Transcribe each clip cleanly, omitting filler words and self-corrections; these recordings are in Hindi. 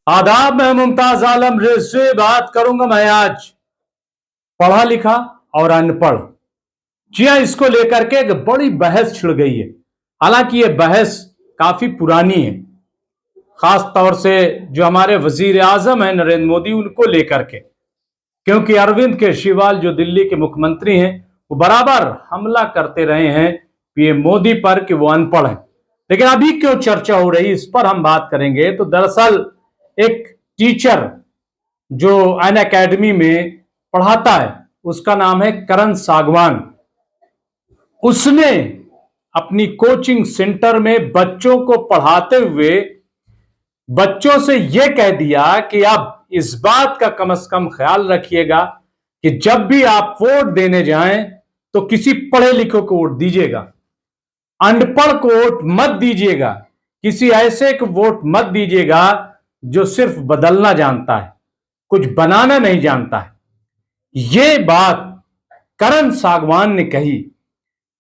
आदाब, मैं मुमताज आलम रिज से बात करूंगा मैं आज पढ़ा लिखा और अनपढ़। जी हां, इसको लेकर के एक बड़ी बहस छिड़ गई है। हालांकि यह बहस काफी पुरानी है, खास तौर से जो हमारे वजीर आजम है नरेंद्र मोदी, उनको लेकर के, क्योंकि अरविंद केजरीवाल जो दिल्ली के मुख्यमंत्री हैं, वो बराबर हमला करते रहे हैं पीएम मोदी पर कि वो अनपढ़ है। लेकिन अभी क्यों चर्चा हो रही, इस पर हम बात करेंगे। तो दरअसल एक टीचर जो अन अकेडमी में पढ़ाता है, उसका नाम है करण सागवान। उसने अपनी कोचिंग सेंटर में बच्चों को पढ़ाते हुए बच्चों से यह कह दिया कि आप इस बात का कम से कम ख्याल रखिएगा कि जब भी आप वोट देने जाएं तो किसी पढ़े लिखे को वोट दीजिएगा, अनपढ़ को वोट मत दीजिएगा, किसी ऐसे को वोट मत दीजिएगा जो सिर्फ बदलना जानता है, कुछ बनाना नहीं जानता है। यह बात करण सागवान ने कही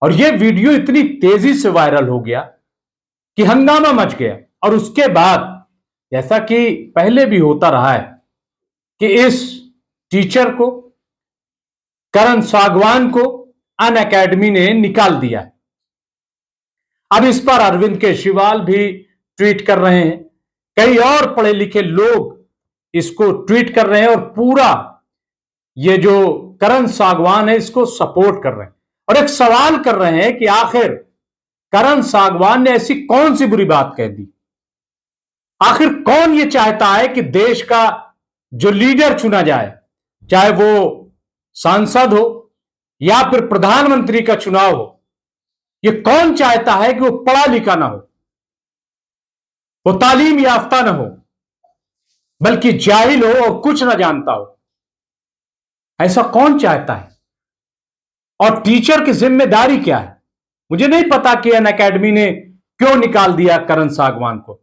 और यह वीडियो इतनी तेजी से वायरल हो गया कि हंगामा मच गया। और उसके बाद, जैसा कि पहले भी होता रहा है, कि इस टीचर को, करण सागवान को अन अकेडमी ने निकाल दिया। अब इस पर अरविंद केजरीवाल भी ट्वीट कर रहे हैं, कई और पढ़े लिखे लोग इसको ट्वीट कर रहे हैं और पूरा ये जो करण सागवान है इसको सपोर्ट कर रहे हैं और एक सवाल कर रहे हैं कि आखिर करण सागवान ने ऐसी कौन सी बुरी बात कह दी। आखिर कौन ये चाहता है कि देश का जो लीडर चुना जाए, चाहे वो सांसद हो या फिर प्रधानमंत्री का चुनाव हो, ये कौन चाहता है कि वो पढ़ा लिखा ना हो, वो तालीम याफ्ता ना हो, बल्कि जाहिल हो और कुछ ना जानता हो? ऐसा कौन चाहता है? और टीचर की जिम्मेदारी क्या है? मुझे नहीं पता कि अन अकेडमी ने क्यों निकाल दिया करण सागवान को।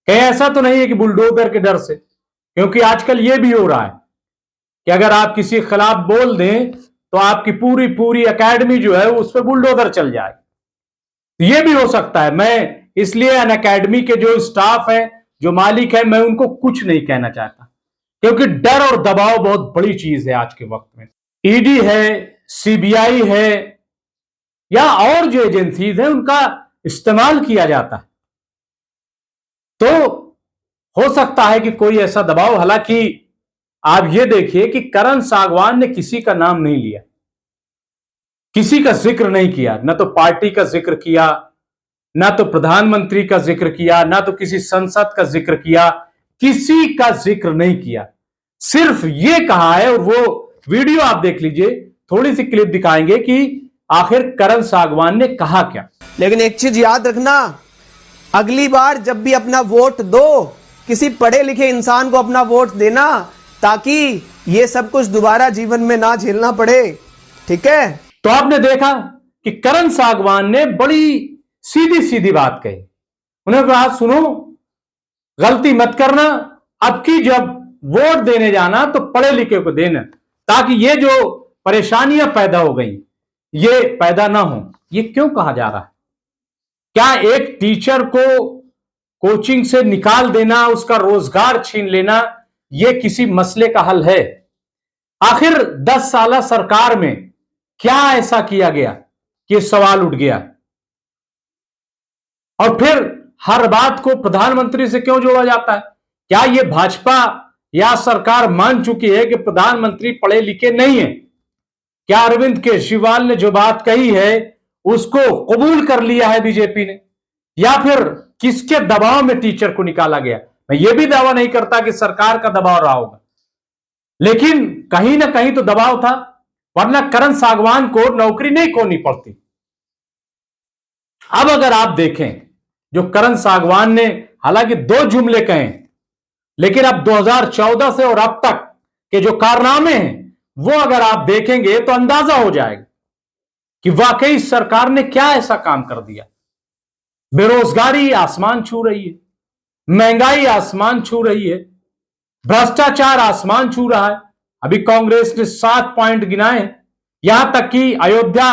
कहीं ऐसा तो नहीं है कि बुलडोजर के डर से, क्योंकि आजकल यह भी हो रहा है कि अगर आप किसी के खिलाफ बोल दें तो आपकी पूरी पूरी अकेडमी जो है उस पर बुलडोजर चल जाए। यह भी हो सकता है। मैं इसलिए अन अकेडमी के जो स्टाफ है, जो मालिक है, मैं उनको कुछ नहीं कहना चाहता, क्योंकि डर और दबाव बहुत बड़ी चीज है आज के वक्त में। ईडी है, सीबीआई है या और जो एजेंसीज हैं, उनका इस्तेमाल किया जाता है। तो हो सकता है कि कोई ऐसा दबाव, हालांकि आप ये देखिए कि करण सागवान ने किसी का नाम नहीं लिया, किसी का जिक्र नहीं किया, ना तो पार्टी का जिक्र किया, ना तो प्रधानमंत्री का जिक्र किया, ना तो किसी संसद का जिक्र किया, किसी का जिक्र नहीं किया। सिर्फ ये कहा है, और वो वीडियो आप देख लीजिए, थोड़ी सी क्लिप दिखाएंगे कि आखिर करण सागवान ने कहा क्या। लेकिन एक चीज याद रखना, अगली बार जब भी अपना वोट दो, किसी पढ़े लिखे इंसान को अपना वोट देना, ताकि ये सब कुछ दोबारा जीवन में ना झेलना पड़े। ठीक है? तो आपने देखा कि करण सागवान ने बड़ी सीधी सीधी बात कही। उन्होंने कहा, सुनो, गलती मत करना, अब की जब वोट देने जाना तो पढ़े लिखे को देना, ताकि ये जो परेशानियां पैदा हो गई ये पैदा ना हो। ये क्यों कहा जा रहा है? क्या एक टीचर को कोचिंग से निकाल देना, उसका रोजगार छीन लेना, यह किसी मसले का हल है? आखिर 10 साल सरकार में क्या ऐसा किया गया कि सवाल उठ गया? और फिर हर बात को प्रधानमंत्री से क्यों जोड़ा जाता है? क्या यह भाजपा या सरकार मान चुकी है कि प्रधानमंत्री पढ़े लिखे नहीं है? क्या अरविंद केजरीवाल ने जो बात कही है उसको कबूल कर लिया है बीजेपी ने, या फिर किसके दबाव में टीचर को निकाला गया? मैं यह भी दावा नहीं करता कि सरकार का दबाव रहा होगा, लेकिन कहीं ना कहीं तो दबाव था, वरना करण सागवान को नौकरी नहीं खोनी पड़ती। अब अगर आप देखें, जो करण सागवान ने हालांकि 2 जुमले कहे, लेकिन अब 2014 से और अब तक के जो कारनामे हैं वो अगर आप देखेंगे तो अंदाजा हो जाएगा कि वाकई सरकार ने क्या ऐसा काम कर दिया। बेरोजगारी आसमान छू रही है, महंगाई आसमान छू रही है, भ्रष्टाचार आसमान छू रहा है। अभी कांग्रेस ने 7 पॉइंट गिनाए हैं, यहां तक कि अयोध्या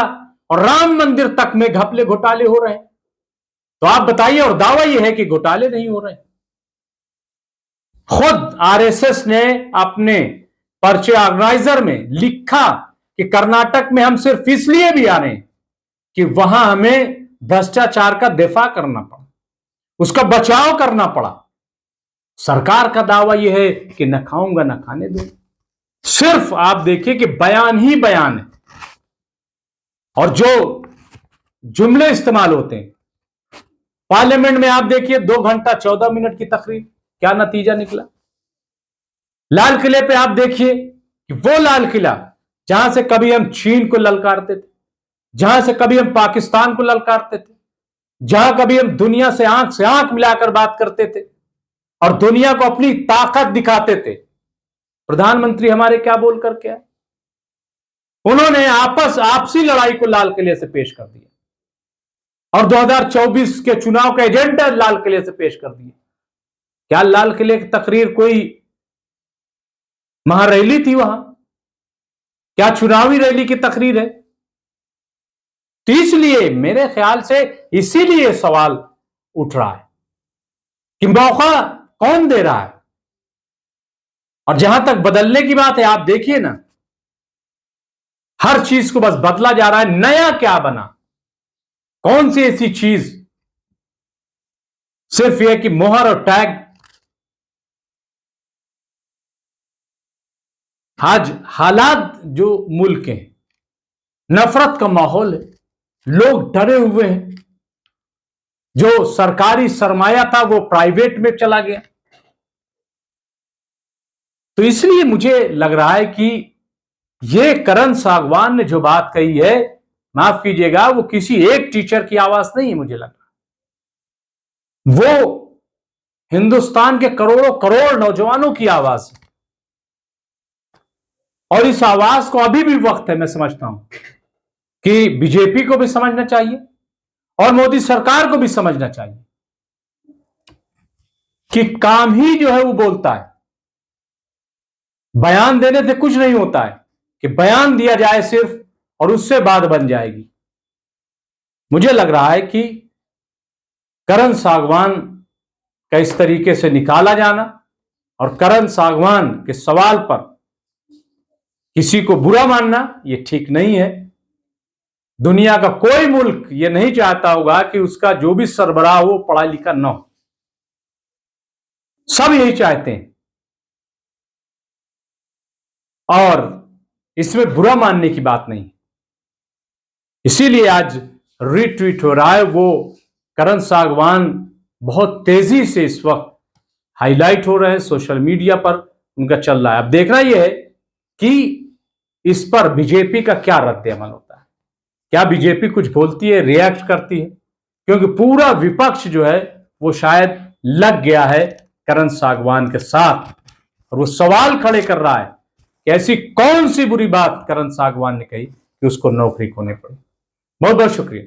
और राम मंदिर तक में घपले घोटाले हो रहे हैं। तो आप बताइए, और दावा यह है कि घोटाले नहीं हो रहे। खुद आरएसएस ने अपने पर्चे ऑर्गेनाइजर में लिखा कि कर्नाटक में हम सिर्फ इसलिए भी आ रहे हैं कि वहां हमें भ्रष्टाचार का दिफा करना पड़ा, उसका बचाव करना पड़ा। सरकार का दावा यह है कि न खाऊंगा न खाने दूंगा। सिर्फ आप देखिए कि बयान ही बयान है, और जो जुमले इस्तेमाल होते हैं। पार्लियामेंट में आप देखिए 2 घंटा 14 मिनट की तकरीर, क्या नतीजा निकला। लाल किले पे आप देखिए कि वो लाल किला जहां से कभी हम चीन को ललकारते थे, जहां से कभी हम पाकिस्तान को ललकारते थे, जहां कभी हम दुनिया से आंख मिलाकर बात करते थे और दुनिया को अपनी ताकत दिखाते थे, प्रधानमंत्री हमारे क्या बोल करके आए? उन्होंने आपसी लड़ाई को लाल किले से पेश कर दिया और 2024 के चुनाव का एजेंडा लाल किले से पेश कर दिया। क्या लाल किले की तकरीर कोई महारैली थी वहां? क्या चुनावी रैली की तकरीर है? तो इसलिए मेरे ख्याल से इसीलिए सवाल उठ रहा है कि मौका कौन दे रहा है। और जहां तक बदलने की बात है, आप देखिए ना, हर चीज को बस बदला जा रहा है। नया क्या बना? कौन सी ऐसी चीज? सिर्फ यह कि मोहर और टैग। आज हालात जो मुल्क के, नफरत का माहौल है, लोग डरे हुए हैं। जो सरकारी सरमाया था वो प्राइवेट में चला गया। तो इसलिए मुझे लग रहा है कि ये करण सागवान ने जो बात कही है, माफ कीजिएगा, वो किसी एक टीचर की आवाज नहीं है। मुझे लग रहा वो हिंदुस्तान के करोड़ों करोड़ नौजवानों की आवाज है। और इस आवाज को अभी भी वक्त है, मैं समझता हूं कि बीजेपी को भी समझना चाहिए और मोदी सरकार को भी समझना चाहिए कि काम ही जो है वो बोलता है। बयान देने से कुछ नहीं होता है कि बयान दिया जाए सिर्फ और उससे बात बन जाएगी। मुझे लग रहा है कि करण सागवान का इस तरीके से निकाला जाना और करण सागवान के सवाल पर किसी को बुरा मानना यह ठीक नहीं है। दुनिया का कोई मुल्क यह नहीं चाहता होगा कि उसका जो भी सरबराह हो पढ़ा लिखा न हो। सब यही चाहते हैं और इसमें बुरा मानने की बात नहीं। इसीलिए आज रीट्वीट हो रहा है। वो करण सागवान बहुत तेजी से इस वक्त हाईलाइट हो रहे हैं, सोशल मीडिया पर उनका चल रहा है। अब देखना यह है कि इस पर बीजेपी का क्या रद्द-ए-अमल होता है। क्या बीजेपी कुछ बोलती है, रिएक्ट करती है? क्योंकि पूरा विपक्ष जो है वो शायद लग गया है करण सागवान के साथ और वो सवाल खड़े कर रहा है कि ऐसी कौन सी बुरी बात करण सागवान ने कही कि उसको नौकरी खोनी पड़ी। बहुत बहुत शुक्रिया।